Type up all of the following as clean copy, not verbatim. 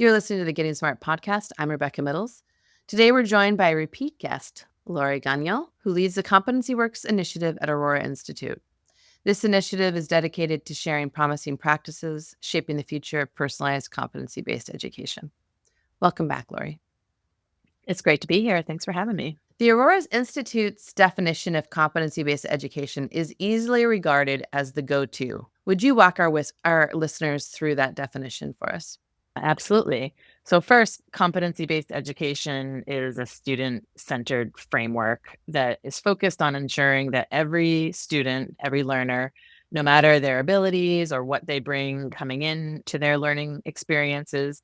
You're listening to the Getting Smart podcast. I'm Rebecca Middles. Today, we're joined by a repeat guest, Laurie Gagnon, who leads the Competency Works initiative at Aurora Institute. This initiative is dedicated to sharing promising practices, shaping the future of personalized competency-based education. Welcome back, Laurie. It's great to be here. Thanks for having me. The Aurora Institute's definition of competency-based education is easily regarded as the go-to. Would you walk our listeners through that definition for us? Absolutely. So first, competency-based education is a student-centered framework that is focused on ensuring that every student, every learner, no matter their abilities or what they bring coming in to their learning experiences,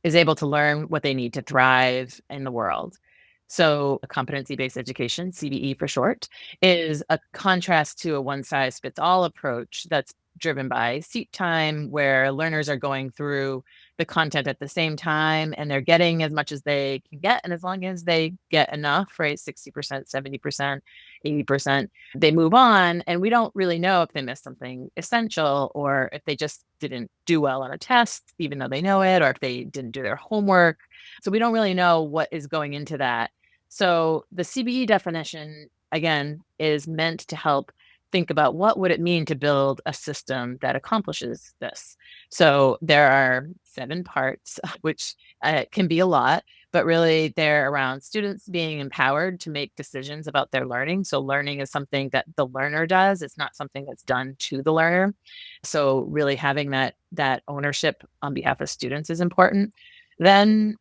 is able to learn what they need to thrive in the world. So competency-based education, CBE for short, is a contrast to a one-size-fits-all approach that's driven by seat time, where learners are going through the content at the same time and they're getting as much as they can get. And as long as they get enough, right, 60%, 70%, 80%, they move on. And we don't really know if they missed something essential or if they just didn't do well on a test, even though they know it, or if they didn't do their homework. So we don't really know what is going into that. So the CBE definition, again, is meant to help think about what would it mean to build a system that accomplishes this. So there are 7 parts, which can be a lot, but really they're around students being empowered to make decisions about their learning. So learning is something that the learner does. It's not something that's done to the learner. So really having that ownership on behalf of students is important. Then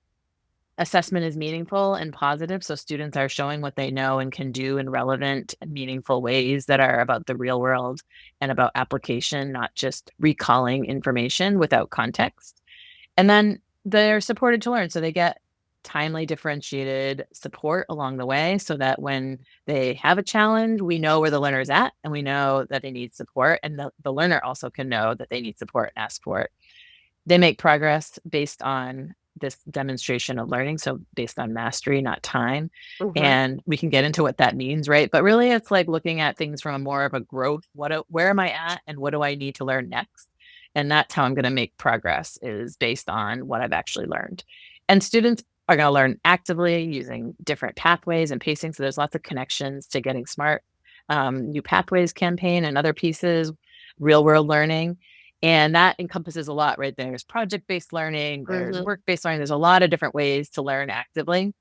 assessment is meaningful and positive. So students are showing what they know and can do in relevant and meaningful ways that are about the real world and about application, not just recalling information without context. And then they're supported to learn. So they get timely, differentiated support along the way so that when they have a challenge, we know where the learner is at and we know that they need support. And the learner also can know that they need support and ask for it. They make progress based on this demonstration of learning. So based on mastery, not time. Mm-hmm. And we can get into what that means, right? But really it's like looking at things from a more of a growth, where am I at and what do I need to learn next? And that's how I'm going to make progress, is based on what I've actually learned. And students are going to learn actively using different pathways and pacing. So there's lots of connections to Getting Smart, New Pathways campaign and other pieces, real world learning. And that encompasses a lot, right? There's project-based learning, there's work-based learning. There's a lot of different ways to learn actively.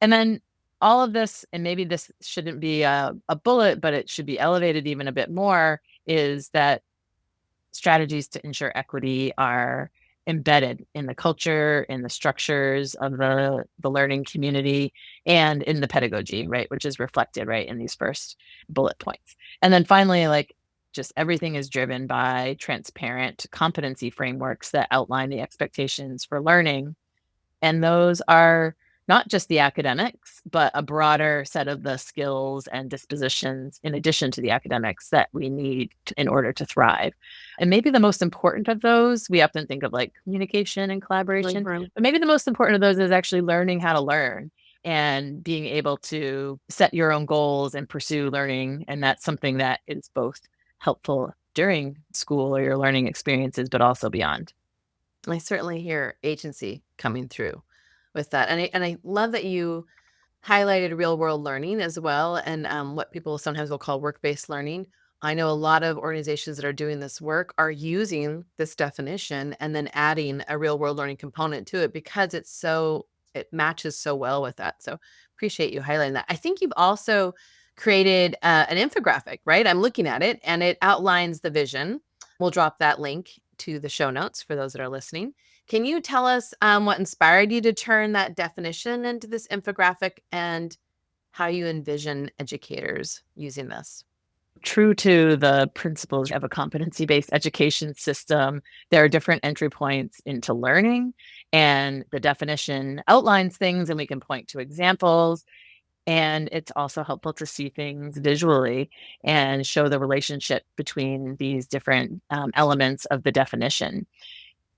And then all of this, and maybe this shouldn't be a bullet, but it should be elevated even a bit more, is that strategies to ensure equity are embedded in the culture, in the structures of the learning community, and in the pedagogy, right? Which is reflected, right, in these first bullet points. And then finally, like, just everything is driven by transparent competency frameworks that outline the expectations for learning. And those are not just the academics, but a broader set of the skills and dispositions in addition to the academics that we need in order to thrive. And maybe the most important of those, we often think of like communication and collaboration, but maybe the most important of those is actually learning how to learn and being able to set your own goals and pursue learning. And that's something that is both helpful during school or your learning experiences, but also beyond. I certainly hear agency coming through with that. And I love that you highlighted real world learning as well, and what people sometimes will call work-based learning. I know a lot of organizations that are doing this work are using this definition and then adding a real world learning component to it because it matches so well with that. So appreciate you highlighting that. I think you've also created an infographic, right? I'm looking at it and it outlines the vision. We'll drop that link to the show notes for those that are listening. Can you tell us what inspired you to turn that definition into this infographic and how you envision educators using this? True to the principles of a competency-based education system, there are different entry points into learning, and the definition outlines things and we can point to examples. And it's also helpful to see things visually and show the relationship between these different elements of the definition.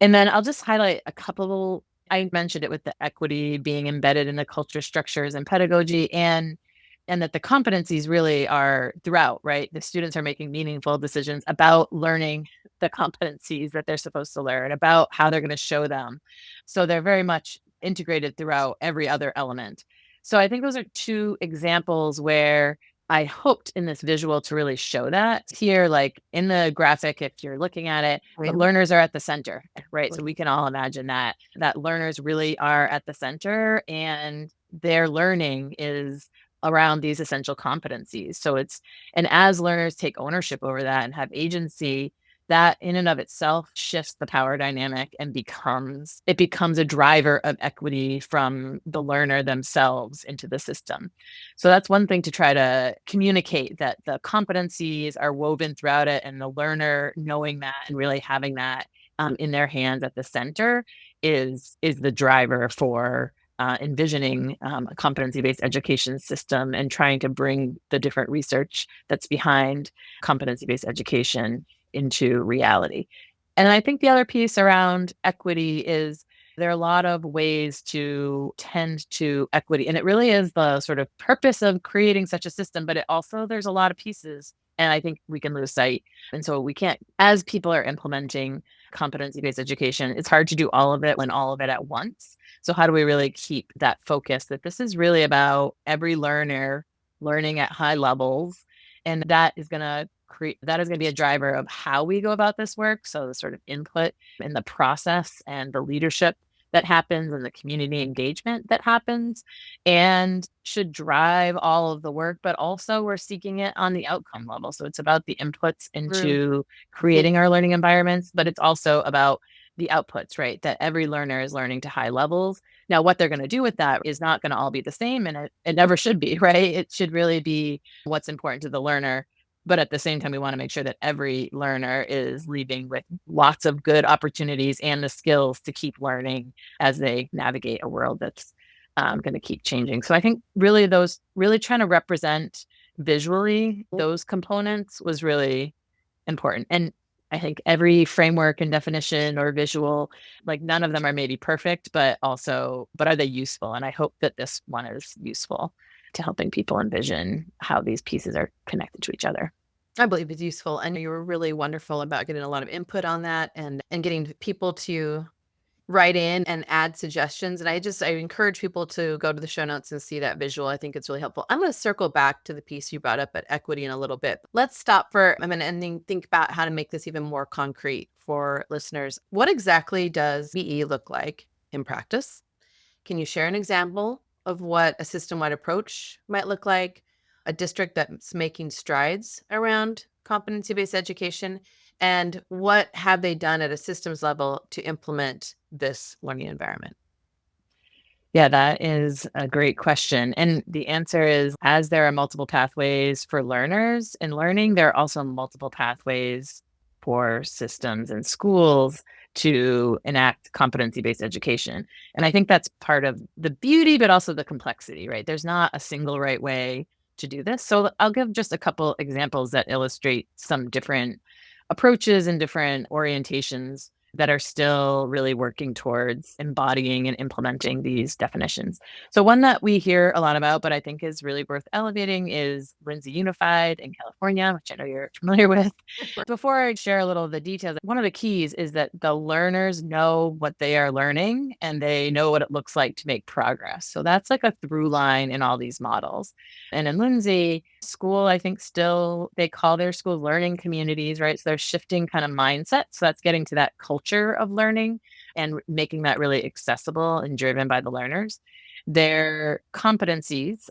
And then I'll just highlight a couple. I mentioned it with the equity being embedded in the culture, structures, and pedagogy. And and that the competencies really are throughout, right? The students are making meaningful decisions about learning the competencies that they're supposed to learn, about how they're going to show them. So they're very much integrated throughout every other element. So I think those are two examples where I hoped in this visual to really show that here, like in the graphic, if you're looking at it, the Right. learners are at the center, right? So we can all imagine that learners really are at the center and their learning is around these essential competencies. So and as learners take ownership over that and have agency, that in and of itself shifts the power dynamic and becomes a driver of equity from the learner themselves into the system. So that's one thing to try to communicate, that the competencies are woven throughout it, and the learner knowing that and really having that in their hands at the center is the driver for envisioning a competency-based education system and trying to bring the different research that's behind competency-based education into reality. And I think the other piece around equity is there are a lot of ways to tend to equity. And it really is the sort of purpose of creating such a system, but there's a lot of pieces. And I think we can lose sight. And so we can't, as people are implementing competency based education, it's hard to do all of it when all of it at once. So, how do we really keep that focus that this is really about every learner learning at high levels? And that is going to be a driver of how we go about this work. So, the sort of input in the process and the leadership that happens and the community engagement that happens and should drive all of the work, but also we're seeking it on the outcome level. So it's about the inputs True. into creating our learning environments, but it's also about the outputs, right? That every learner is learning to high levels. Now, what they're going to do with that is not going to all be the same, and it never should be, right? It should really be what's important to the learner. But at the same time, we want to make sure that every learner is leaving with lots of good opportunities and the skills to keep learning as they navigate a world that's going to keep changing. So I think really trying to represent visually those components was really important. And I think every framework and definition or visual, like none of them are maybe perfect, but are they useful? And I hope that this one is useful to helping people envision how these pieces are connected to each other. I believe it's useful, and you were really wonderful about getting a lot of input on that and getting people to write in and add suggestions, and I encourage people to go to the show notes and see that visual. I think it's really helpful. I'm gonna circle back to the piece you brought up at equity in a little bit. Let's stop for a minute and then think about how to make this even more concrete for listeners. What exactly does BE look like in practice? Can you share an example of what a system-wide approach might look like? A district that's making strides around competency-based education? And what have they done at a systems level to implement this learning environment? Yeah, that is a great question. And the answer is, as there are multiple pathways for learners in learning, there are also multiple pathways for systems and schools to enact competency based education. And I think that's part of the beauty, but also the complexity, right? There's not a single right way to do this. So I'll give just a couple examples that illustrate some different approaches and different orientations that are still really working towards embodying and implementing these definitions. So one that we hear a lot about, but I think is really worth elevating, is Lindsay Unified in California, which I know you're familiar with. Before I share a little of the details, one of the keys is that the learners know what they are learning and they know what it looks like to make progress. So that's like a through line in all these models. And in Lindsay, school, I think still they call their schools learning communities, right? So they're shifting kind of mindset. So that's getting to that culture of learning and making that really accessible and driven by the learners. Their competencies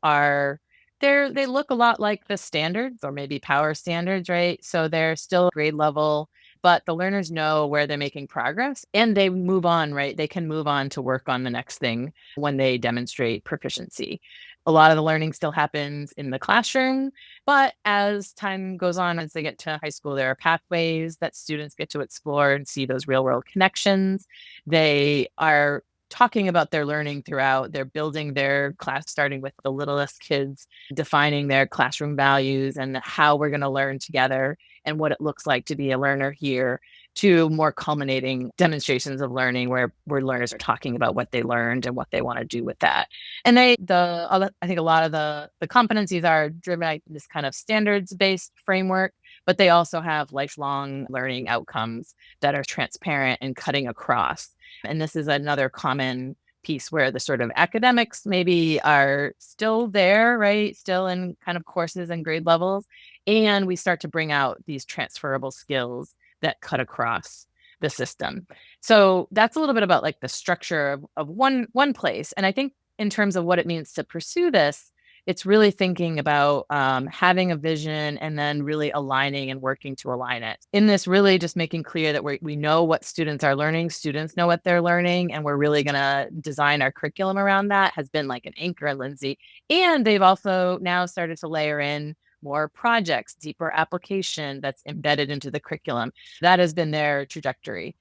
they look a lot like the standards or maybe power standards, right? So they're still grade level, but the learners know where they're making progress and they move on, right? They can move on to work on the next thing when they demonstrate proficiency. A lot of the learning still happens in the classroom, but as time goes on, as they get to high school, there are pathways that students get to explore and see those real world connections. They are talking about their learning throughout. They're building their class, starting with the littlest kids, defining their classroom values and how we're going to learn together and what it looks like to be a learner here. to more culminating demonstrations of learning where learners are talking about what they learned and what they want to do with that. And I think a lot of the competencies are driven by this kind of standards-based framework, but they also have lifelong learning outcomes that are transparent and cutting across. And this is another common piece where the sort of academics maybe are still there, right? Still in kind of courses and grade levels. And we start to bring out these transferable skills that cut across the system. So that's a little bit about like the structure of one place. And I think in terms of what it means to pursue this, it's really thinking about having a vision and then really aligning and working to align it. In this, really just making clear that we know what students are learning, students know what they're learning, and we're really going to design our curriculum around that has been like an anchor, Lindsay. And they've also now started to layer in more projects, deeper application that's embedded into the curriculum. That has been their trajectory.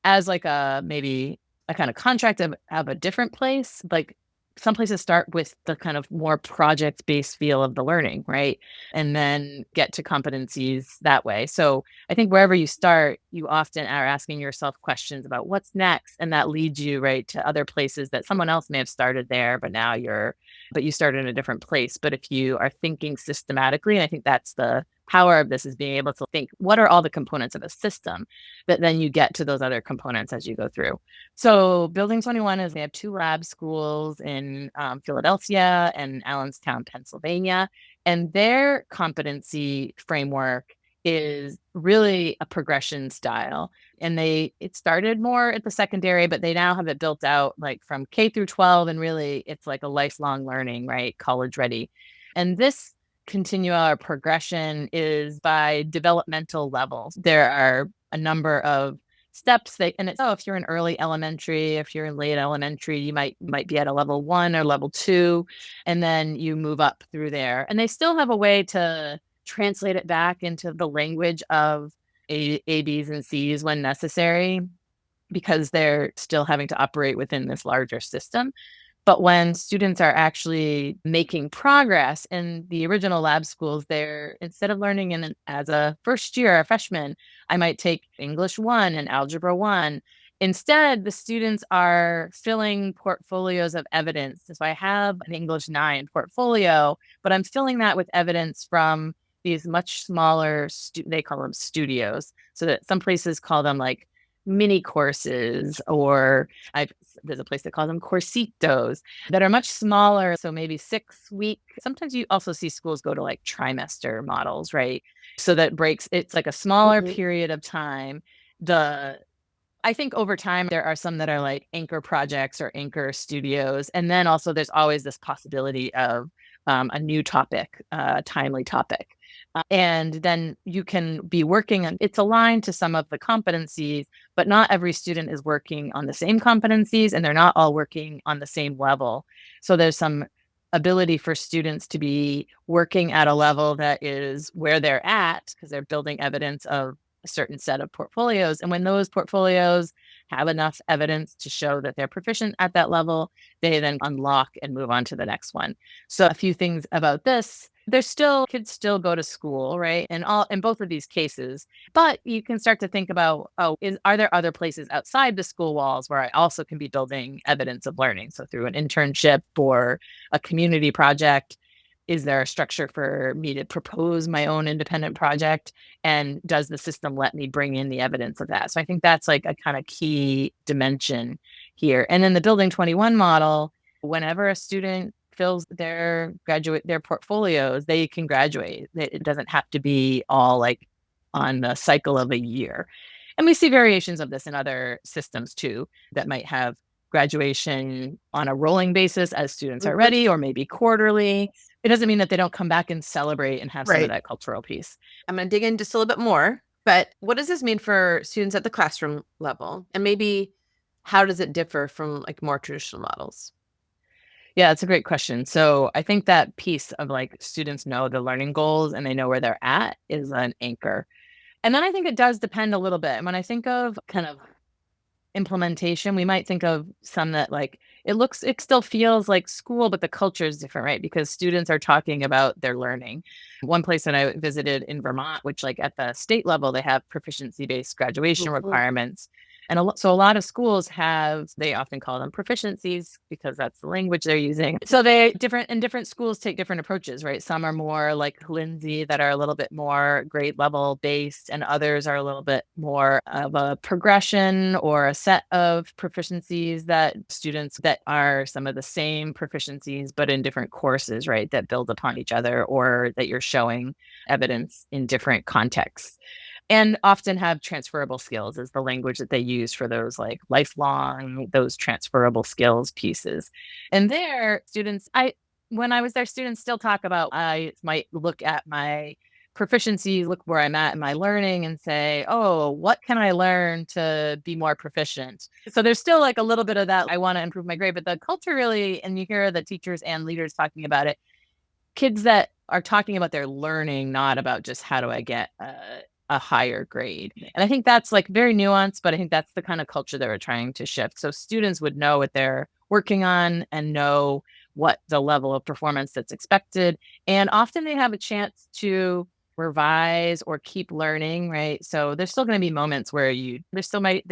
As like a maybe a kind of contract of a different place, like some places start with the kind of more project-based feel of the learning, right? And then get to competencies that way. So I think wherever you start, you often are asking yourself questions about what's next. And that leads you right to other places that someone else may have started there, but you started in a different place. But if you are thinking systematically, and I think that's the power of this is being able to think, what are all the components of a system? But then you get to those other components as you go through. So Building 21 is they have two lab schools in Philadelphia and Allenstown, Pennsylvania. And their competency framework is really a progression style. And it started more at the secondary, but they now have it built out like from K through 12. And really it's like a lifelong learning, right? College ready. And this continual progression is by developmental levels. There are a number of steps and it's if you're in early elementary, if you're in late elementary, you might be at a level 1 or level 2, and then you move up through there. And they still have a way to translate it back into the language of A, B's, and C's when necessary, because they're still having to operate within this larger system. But when students are actually making progress in the original lab schools, they're instead of learning as a first year, a freshman, I might take English 1 and Algebra 1. Instead, the students are filling portfolios of evidence. So I have an English 9 portfolio, but I'm filling that with evidence from these much smaller, they call them studios. So that some places call them like mini courses, or there's a place that calls them coursitos that are much smaller. So maybe 6 week. Sometimes you also see schools go to like trimester models, right? So that it's like a smaller Mhm. period of time. I think over time, there are some that are like anchor projects or anchor studios. And then also there's always this possibility of a new topic, timely topic. And then you can be working on it's aligned to some of the competencies, but not every student is working on the same competencies and they're not all working on the same level. So there's some ability for students to be working at a level that is where they're at because they're building evidence of a certain set of portfolios. And when those portfolios have enough evidence to show that they're proficient at that level, they then unlock and move on to the next one. So a few things about this. There's still kids still go to school, right? And all in both of these cases, but you can start to think about, are there other places outside the school walls where I also can be building evidence of learning? So through an internship or a community project, is there a structure for me to propose my own independent project? And does the system let me bring in the evidence of that? So I think that's like a kind of key dimension here. And in the Building 21 model, whenever a student fills their portfolios, they can graduate. It doesn't have to be all like on the cycle of a year. And we see variations of this in other systems too, that might have graduation on a rolling basis as students are Mhm. ready, or maybe quarterly. It doesn't mean that they don't come back and celebrate and have some of Right. that cultural piece. I'm going to dig in just a little bit more, but what does this mean for students at the classroom level? And maybe how does it differ from like more traditional models? Yeah, it's a great question. So I think that piece of like students know the learning goals and they know where they're at is an anchor. And then I think it does depend a little bit. And when I think of kind of implementation, we might think of some that like it still feels like school, but the culture is different, right? Because students are talking about their learning. One place that I visited in Vermont, which like at the state level, they have proficiency-based graduation Mhm. requirements. And so a lot of schools have, they often call them proficiencies because that's the language they're using. So different schools take different approaches, right? Some are more like Lindsay that are a little bit more grade level based, and others are a little bit more of a progression or a set of proficiencies that students that are some of the same proficiencies, but in different courses, right? That build upon each other or that you're showing evidence in different contexts and often have transferable skills is the language that they use for those like lifelong those transferable skills pieces. And there students I when I was there, students still talk about, I might look at my proficiency, look where I'm at in my learning and say, oh, what can I learn to be more proficient? So there's still like a little bit of that, I want to improve my grade, but the culture really, and you hear the teachers and leaders talking about it, kids that are talking about their learning, not about just how do I get a higher grade. And I think that's like very nuanced, but I think that's the kind of culture that we're trying to shift. So students would know what they're working on and know what the level of performance that's expected. And often they have a chance to revise or keep learning, right? So there's still going to be moments where there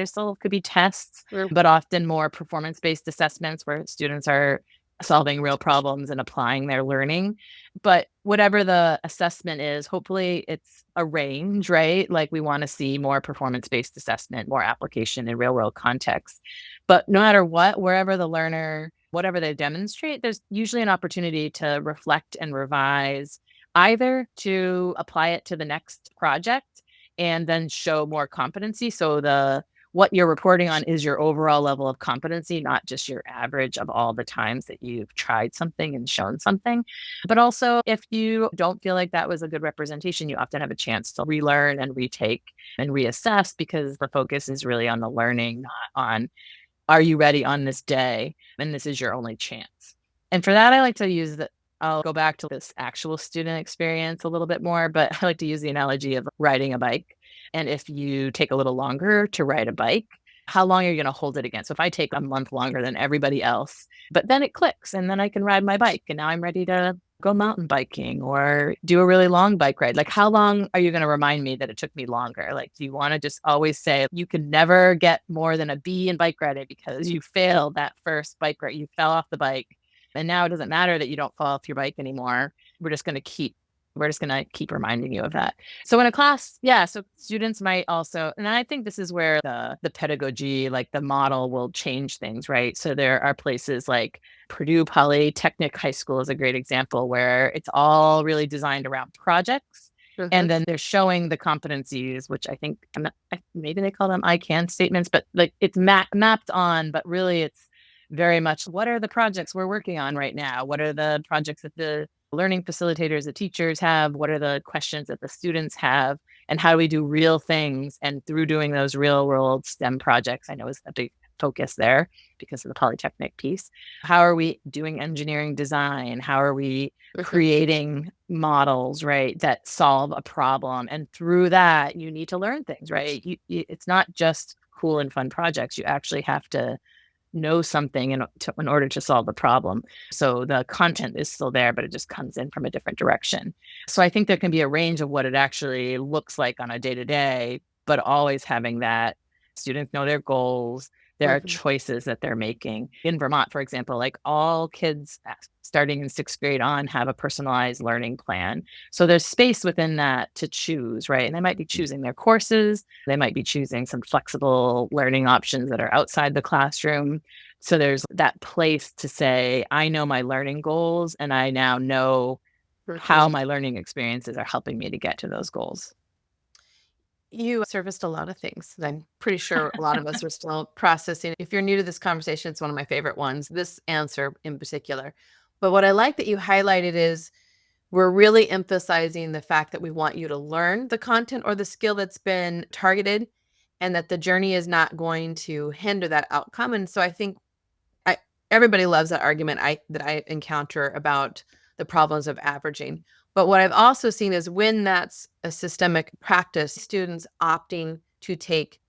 still could be tests, Sure. but often more performance based assessments where students are solving real problems and applying their learning. But whatever the assessment is, hopefully it's a range, right? Like we want to see more performance-based assessment, more application in real world context. But no matter what, wherever the learner, whatever they demonstrate, there's usually an opportunity to reflect and revise, either to apply it to the next project and then show more competency. So the what you're reporting on is your overall level of competency, not just your average of all the times that you've tried something and shown something. But also, if you don't feel like that was a good representation, you often have a chance to relearn and retake and reassess because the focus is really on the learning, not on are you ready on this day? And this is your only chance. And for that, I like to use the I'll go back to this actual student experience a little bit more, but I like to use the analogy of riding a bike. And if you take a little longer to ride a bike, how long are you going to hold it again? So if I take a month longer than everybody else, but then it clicks and then I can ride my bike and now I'm ready to go mountain biking or do a really long bike ride. Like, how long are you going to remind me that it took me longer? Like, do you want to just always say you can never get more than a B in bike riding because you failed that first bike ride? You fell off the bike. And now it doesn't matter that you don't fall off your bike anymore. We're just going to keep we're just going to keep reminding you of that. So in a class, yeah, so students might also, and I think this is where the pedagogy, like the model will change things, right? So there are places like Purdue Polytechnic High School is a great example where it's all really designed around projects. Mhm. And then they're showing the competencies, which I think maybe they call them I can statements, but like it's mapped on, but really it's very much what are the projects we're working on right now? What are the projects that the learning facilitators, the teachers have? What are the questions that the students have? And how do we do real things? And through doing those real world STEM projects, I know is a big focus there because of the Polytechnic piece. How are we doing engineering design? How are we Mhm. creating models, right, that solve a problem? And through that, you need to learn things, right? It's not just cool and fun projects. You actually have to know something in order to solve the problem. So the content is still there, but it just comes in from a different direction. So I think there can be a range of what it actually looks like on a day to day, but always having that students know their goals. There are Mhm. choices that they're making. In Vermont, for example, like all kids starting in sixth grade on have a personalized learning plan. So there's space within that to choose, right? And they might be choosing their courses, they might be choosing some flexible learning options that are outside the classroom. So there's that place to say, I know my learning goals and I now know how Mhm. my learning experiences are helping me to get to those goals. You serviced a lot of things that I'm pretty sure a lot of us are still processing. If you're new to this conversation, it's one of my favorite ones, this answer in particular. But what I like that you highlighted is we're really emphasizing the fact that we want you to learn the content or the skill that's been targeted and that the journey is not going to hinder that outcome. And so I think I everybody loves that argument that I encounter about the problems of averaging. But what I've also seen is when that's a systemic practice, students opting to take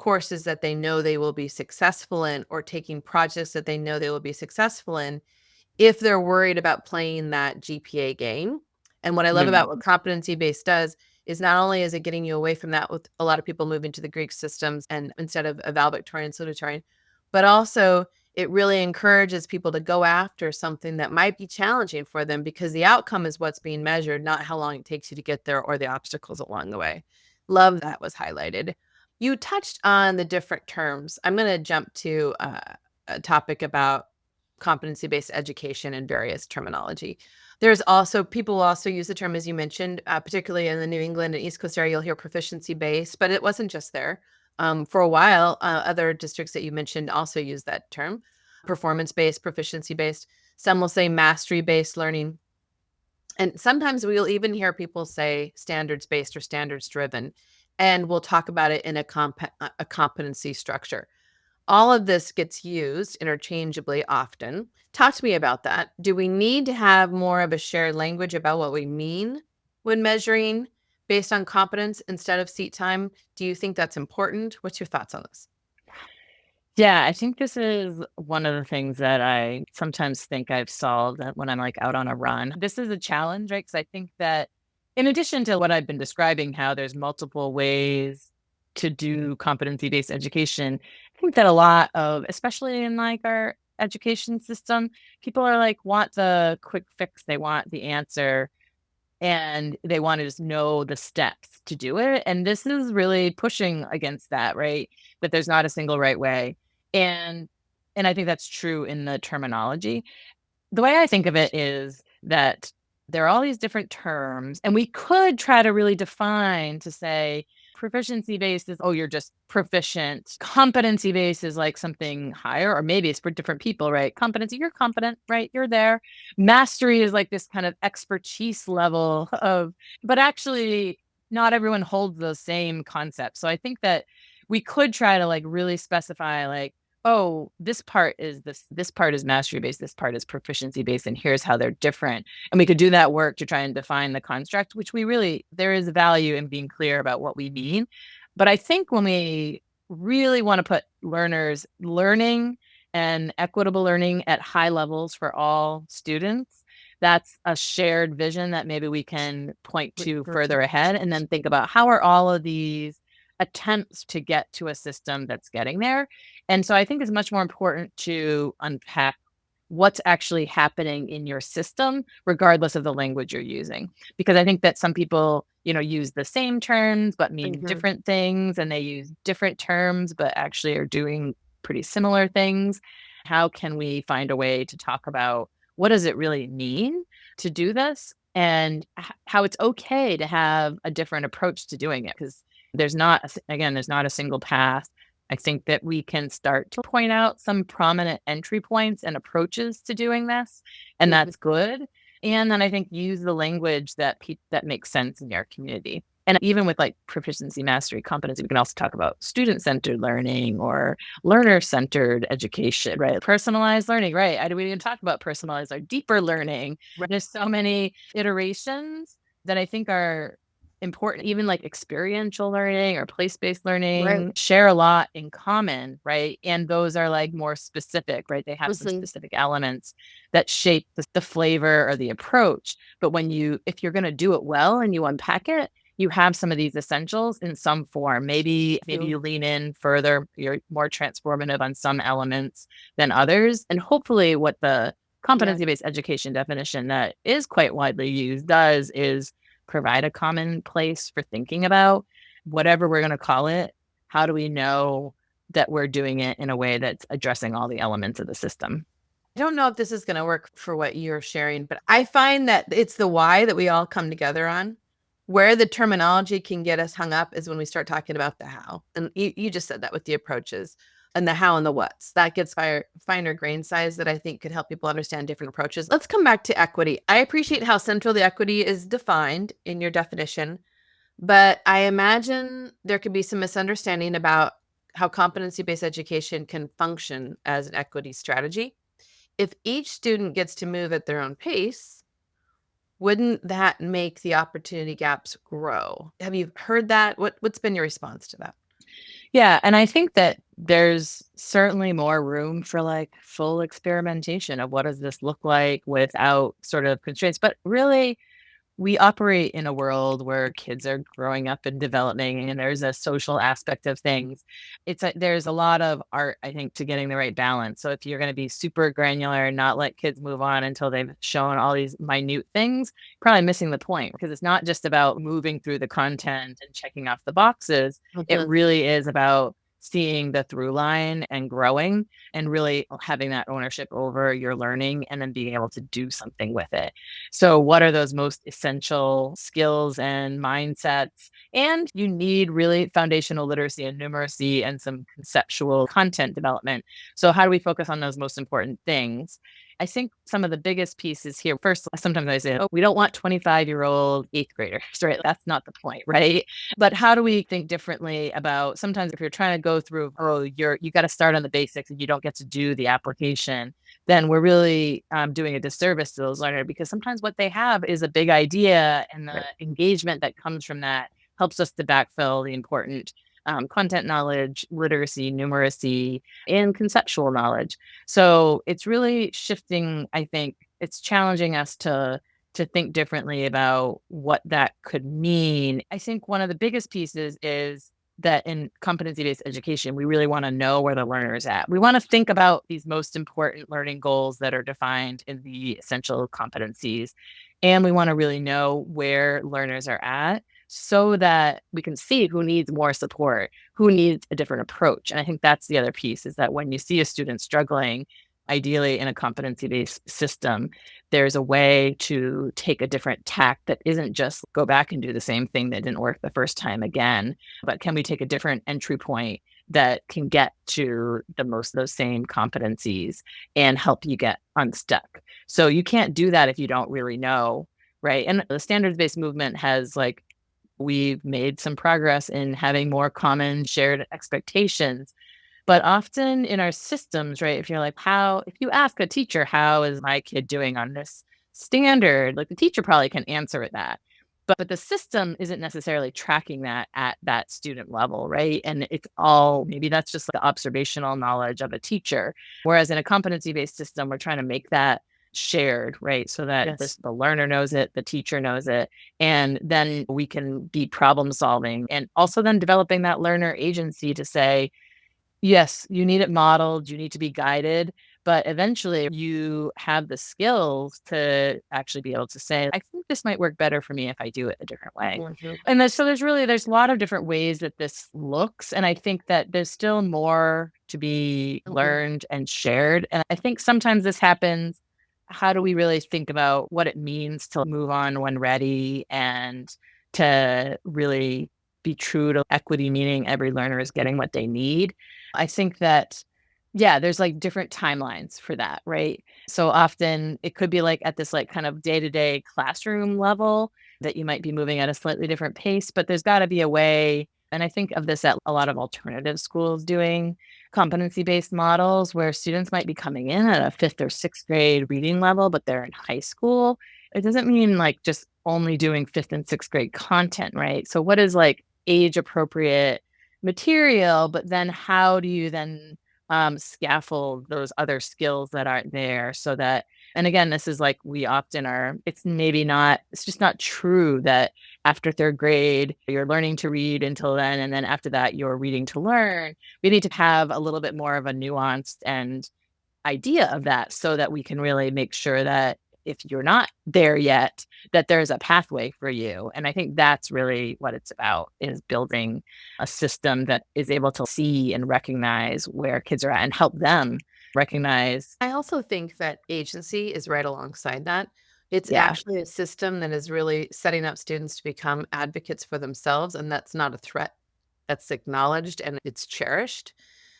courses that they know they will be successful in, or taking projects that they know they will be successful in, if they're worried about playing that GPA game. And what I love about Mm. what competency-based does is not only is it getting you away from that with a lot of people moving to the Greek systems and instead of a valedictorian, salutatorian, but also it really encourages people to go after something that might be challenging for them because the outcome is what's being measured, not how long it takes you to get there or the obstacles along the way. Love that was highlighted. You touched on the different terms. I'm going to jump to a topic about competency-based education and various terminology. There's also people will also use the term, as you mentioned, particularly in the New England and East Coast area, you'll hear proficiency-based, but it wasn't just there. For a while, other districts that you mentioned also use that term, performance-based, proficiency-based. Some will say mastery-based learning. And sometimes we'll even hear people say standards-based or standards-driven, and we'll talk about it in a competency structure. All of this gets used interchangeably often. Talk to me about that. Do we need to have more of a shared language about what we mean when measuring based on competence instead of seat time? Do you think that's important? What's your thoughts on this? Yeah, I think this is one of the things that I sometimes think I've solved when I'm like out on a run. This is a challenge, right? Because I think that in addition to what I've been describing, how there's multiple ways to do competency based education, I think that a lot of, especially in like our education system, people are like, want the quick fix, they want the answer and they want to just know the steps to do it. And this is really pushing against that, right? That there's not a single right way. And and I think that's true in the terminology. The way I think of it is that there are all these different terms, and we could try to really define to say proficiency based is, oh, you're just proficient. Competency based is like something higher, or maybe it's for different people, right? Competency, you're competent, right? You're there. Mastery is like this kind of expertise level of, but actually, not everyone holds those same concepts. So I think that we could try to like really specify, like, oh, this part is mastery based, this part is proficiency based, and here's how they're different. And we could do that work to try and define the construct, which we really, there is value in being clear about what we mean. But I think when we really want to put learners learning and equitable learning at high levels for all students, that's a shared vision that maybe we can point to further ahead and then think about how are all of these attempts to get to a system that's getting there. And so I think it's much more important to unpack what's actually happening in your system, regardless of the language you're using. Because I think that some people, use the same terms but mean Mhm. different things, and they use different terms but actually are doing pretty similar things. How can we find a way to talk about what does it really mean to do this and how it's okay to have a different approach to doing it? Because there's not a single path. I think that we can start to point out some prominent entry points and approaches to doing this, and Mhm. that's good. And then I think use the language that makes sense in your community. And even with like proficiency, mastery, competency, we can also talk about student-centered learning or learner-centered education, right? Personalized learning, right? I didn't even talk about personalized or deeper learning. Right. There's so many iterations that I think are important. Even like experiential learning or place-based Right. learning share a lot in common, right? And those are like more specific, right? They have some Mhm. specific elements that shape the flavor or the approach. But if you're going to do it well and you unpack it, you have some of these essentials in some form. Maybe You you lean in further, you're more transformative on some elements than others. And hopefully what the Yeah. competency-based education definition that is quite widely used does is provide a common place for thinking about whatever we're going to call it. How do we know that we're doing it in a way that's addressing all the elements of the system? I don't know if this is gonna work for what you're sharing, but I find that it's the why that we all come together on. Where the terminology can get us hung up is when we start talking about the how. And you just said that with the approaches and the how and the whats. That gets finer grain size that I think could help people understand different approaches. Let's come back to equity. I appreciate how central the equity is defined in your definition, but I imagine there could be some misunderstanding about how competency-based education can function as an equity strategy. If each student gets to move at their own pace, wouldn't that make the opportunity gaps grow? Have you heard that? What's been your response to that? Yeah, and I think that there's certainly more room for like full experimentation of what does this look like without sort of constraints. But really, we operate in a world where kids are growing up and developing, and there's a social aspect of things. There's a lot of art, I think, to getting the right balance. So if you're going to be super granular and not let kids move on until they've shown all these minute things, probably missing the point, because it's not just about moving through the content and checking off the boxes. It Mhm. really is about seeing the through line and growing and really having that ownership over your learning and then being able to do something with it. So, what are those most essential skills and mindsets? And you need really foundational literacy and numeracy and some conceptual content development. So, how do we focus on those most important things? I think some of the biggest pieces here, first, sometimes I say, oh, we don't want 25-year-old eighth graders, right? That's not the point, right? But how do we think differently about sometimes if you're trying to go through, oh, you got to start on the basics and you don't get to do the application, then we're really doing a disservice to those learners because sometimes what they have is a big idea and the Right. engagement that comes from that helps us to backfill the important content knowledge, literacy, numeracy, and conceptual knowledge. So it's really shifting, I think it's challenging us to think differently about what that could mean. I think one of the biggest pieces is that in competency-based education, we really want to know where the learner is at. We want to think about these most important learning goals that are defined in the essential competencies. And we want to really know where learners are at so that we can see who needs more support, who needs a different approach. And I think that's the other piece is that when you see a student struggling, ideally in a competency-based system, there's a way to take a different tack that isn't just go back and do the same thing that didn't work the first time again, but can we take a different entry point that can get to the most of those same competencies and help you get unstuck? So you can't do that if you don't really know, right? And the standards based movement has like, we've made some progress in having more common shared expectations, but often in our systems, right, if you're like, how, if you ask a teacher, how is my kid doing on this standard? Like the teacher probably can answer that. But the system isn't necessarily tracking that at that student level, right? And it's all maybe that's just the observational knowledge of a teacher. Whereas in a competency based system, we're trying to make that shared, right? So that Yes. the learner knows it, the teacher knows it, and then we can be problem solving and also then developing that learner agency to say, yes, you need it modeled, you need to be guided, but eventually you have the skills to actually be able to say, I think this might work better for me if I do it a different way. Mhm. And so there's a lot of different ways that this looks. And I think that there's still more to be Mhm. learned and shared. And I think sometimes this happens. How do we really think about what it means to move on when ready and to really be true to equity, meaning every learner is getting what they need? I think that, yeah, there's like different timelines for that, right? So often it could be like at this like kind of day to day classroom level that you might be moving at a slightly different pace, but there's got to be a way. And I think of this at a lot of alternative schools doing competency based models where students might be coming in at a fifth or sixth grade reading level, but they're in high school. It doesn't mean like just only doing fifth and sixth grade content, right? So, what is like age appropriate material, but then how do you then scaffold those other skills that aren't there so that, and again, this is like we often are, it's maybe not, it's just not true that after third grade, you're learning to read until then. And then after that, you're reading to learn. We need to have a little bit more of a nuanced and idea of that so that we can really make sure that if you're not there yet, that there's a pathway for you. And I think that's really what it's about is building a system that is able to see and recognize where kids are at and help them recognize. I also think that agency is right alongside that. It's Yeah. actually a system that is really setting up students to become advocates for themselves, and that's not a threat. That's acknowledged and it's cherished.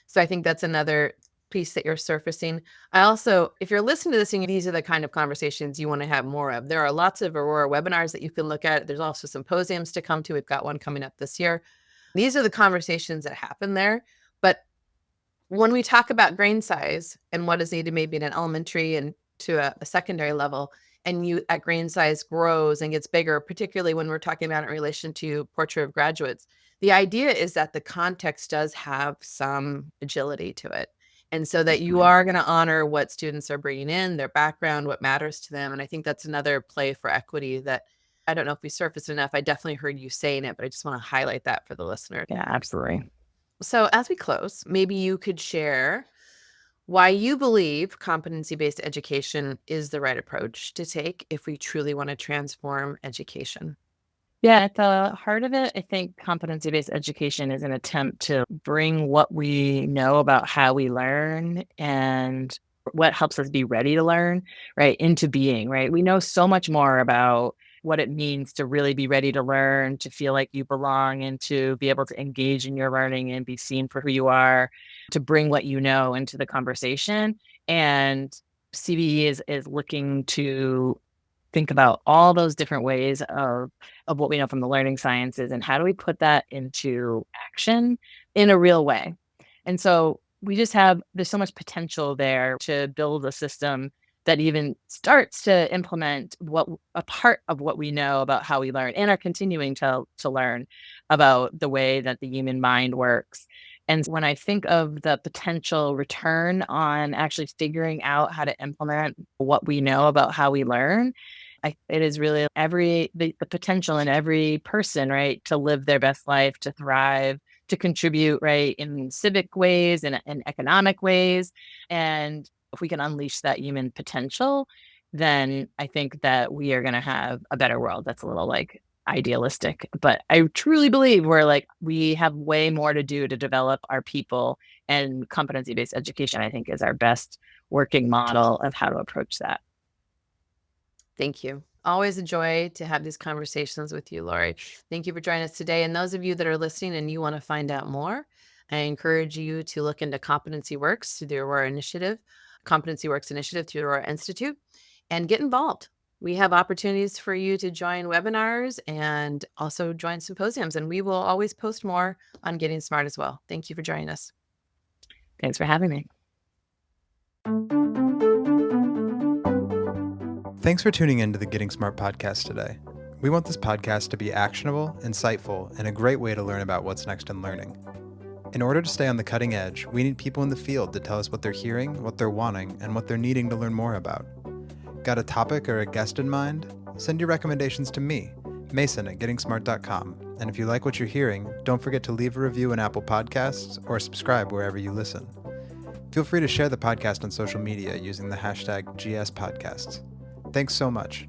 So I think that's another piece that you're surfacing. I also, if you're listening to this and these are the kind of conversations you want to have more of, there are lots of Aurora webinars that you can look at. There's also symposiums to come to. We've got one coming up this year. These are the conversations that happen there. But when we talk about grain size and what is needed maybe in an elementary and to a secondary level, and you at grain size grows and gets bigger, particularly when we're talking about it in relation to portrait of graduates. The idea is that the context does have some agility to it. And so that you Definitely. are going to honor what students are bringing in, their background, what matters to them. And I think that's another play for equity that I don't know if we surfaced enough. I definitely heard you saying it, but I just want to highlight that for the listener. Yeah, absolutely. So as we close, maybe you could share why you believe competency-based education is the right approach to take if we truly want to transform education. Yeah, at the heart of it, I think competency-based education is an attempt to bring what we know about how we learn and what helps us be ready to learn, right, into being, right? We know so much more about what it means to really be ready to learn, to feel like you belong, and to be able to engage in your learning and be seen for who you are, to bring what you know into the conversation. And CBE is looking to think about all those different ways of what we know from the learning sciences and how do we put that into action in a real way. And so we just have there's so much potential there to build a system that even starts to implement what a part of what we know about how we learn and are continuing to learn about the way that the human mind works. And when I think of the potential return on actually figuring out how to implement what we know about how we learn, it is really the potential in every person, right, to live their best life, to thrive, to contribute, right, in civic ways and in economic ways. And if we can unleash that human potential, then I think that we are going to have a better world. That's a little like idealistic, but I truly believe we have way more to do to develop our people, and competency based education, I think, is our best working model of how to approach that. Thank you. Always a joy to have these conversations with you, Laurie. Thank you for joining us today. And those of you that are listening and you want to find out more, I encourage you to look into Competency Works through the Aurora Initiative, Competency Works Initiative through the Aurora Institute, and get involved. We have opportunities for you to join webinars and also join symposiums, and we will always post more on Getting Smart as well. Thank you for joining us. Thanks for having me. Thanks for tuning in to the Getting Smart podcast today. We want this podcast to be actionable, insightful, and a great way to learn about what's next in learning. In order to stay on the cutting edge, we need people in the field to tell us what they're hearing, what they're wanting, and what they're needing to learn more about. Got a topic or a guest in mind? Send your recommendations to me, Mason at gettingsmart.com. And if you like what you're hearing, don't forget to leave a review in Apple Podcasts or subscribe wherever you listen. Feel free to share the podcast on social media using the hashtag GSPodcasts. Thanks so much.